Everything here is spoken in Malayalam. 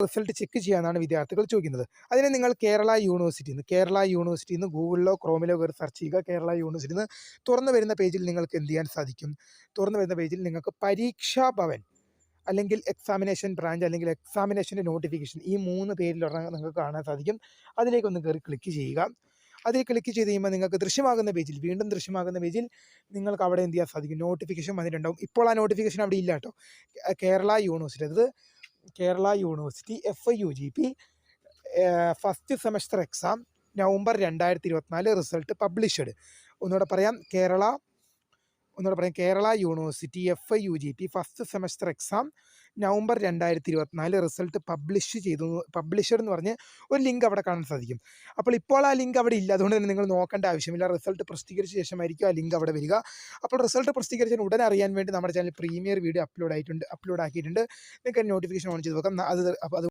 റിസൾട്ട് ചെക്ക് ചെയ്യാനാണ് വിദ്യാർത്ഥികൾ ചോദിക്കുന്നത്. അതിന് നിങ്ങൾ കേരള യൂണിവേഴ്സിറ്റിയിൽ നിന്ന് ഗൂഗിളിലോ ക്രോമിലോ കയറി സെർച്ച് ചെയ്യുക. കേരള യൂണിവേഴ്സിറ്റിയിൽ നിന്ന് തുറന്നു വരുന്ന പേജിൽ നിങ്ങൾക്ക് എന്ത് ചെയ്യാൻ സാധിക്കും? തുറന്നു വരുന്ന പേജിൽ നിങ്ങൾക്ക് പരീക്ഷാ ഭവൻ അല്ലെങ്കിൽ എക്സാമിനേഷൻ ബ്രാഞ്ച് അല്ലെങ്കിൽ എക്സാമിനേഷൻ്റെ നോട്ടിഫിക്കേഷൻ, ഈ 3 പേരിലൊരെണ്ണം നിങ്ങൾക്ക് കാണാൻ സാധിക്കും. അതിലേക്കൊന്ന് കയറി ക്ലിക്ക് ചെയ്യുക. അതിൽ ക്ലിക്ക് ചെയ്ത് കഴിയുമ്പോൾ നിങ്ങൾക്ക് വീണ്ടും ദൃശ്യമാകുന്ന പേജിൽ നിങ്ങൾക്ക് അവിടെ എന്ത് ചെയ്യാൻ സാധിക്കും? നോട്ടിഫിക്കേഷൻ വന്നിട്ടുണ്ടാവും. ഇപ്പോൾ ആ നോട്ടിഫിക്കേഷൻ അവിടെ ഇല്ല കേട്ടോ. Kerala university FIUGP first semester exam November 2024 result published. ഒന്നുകൂടെ പറയാം, Kerala university FIUGP first semester exam November 2024 result published എന്ന് പറഞ്ഞ് ഒരു ലിങ്ക് അവിടെ കാണാൻ സാധിക്കും. ഇപ്പോൾ ആ ലിങ്ക് അവിടെ ഇല്ല, അതുകൊണ്ട് തന്നെ നിങ്ങൾ നോക്കേണ്ട ആവശ്യമില്ല. റിസൾട്ട് പ്രസിദ്ധീകരിച്ച ശേഷമായിരിക്കും ആ ലിങ്ക് അവിടെ വരിക. അപ്പോൾ റിസൾട്ട് പ്രസിദ്ധീകരിച്ചാൽ ഉടനെ അറിയാൻ വേണ്ടി നമ്മുടെ ചാനൽ പ്രീമിയർ വീഡിയോ അപ്ലോഡ് ആക്കിയിട്ടുണ്ട്. നിങ്ങൾക്ക് നോട്ടിഫിക്കേഷൻ ഓൺ ചെയ്ത് വെക്കാം. അത്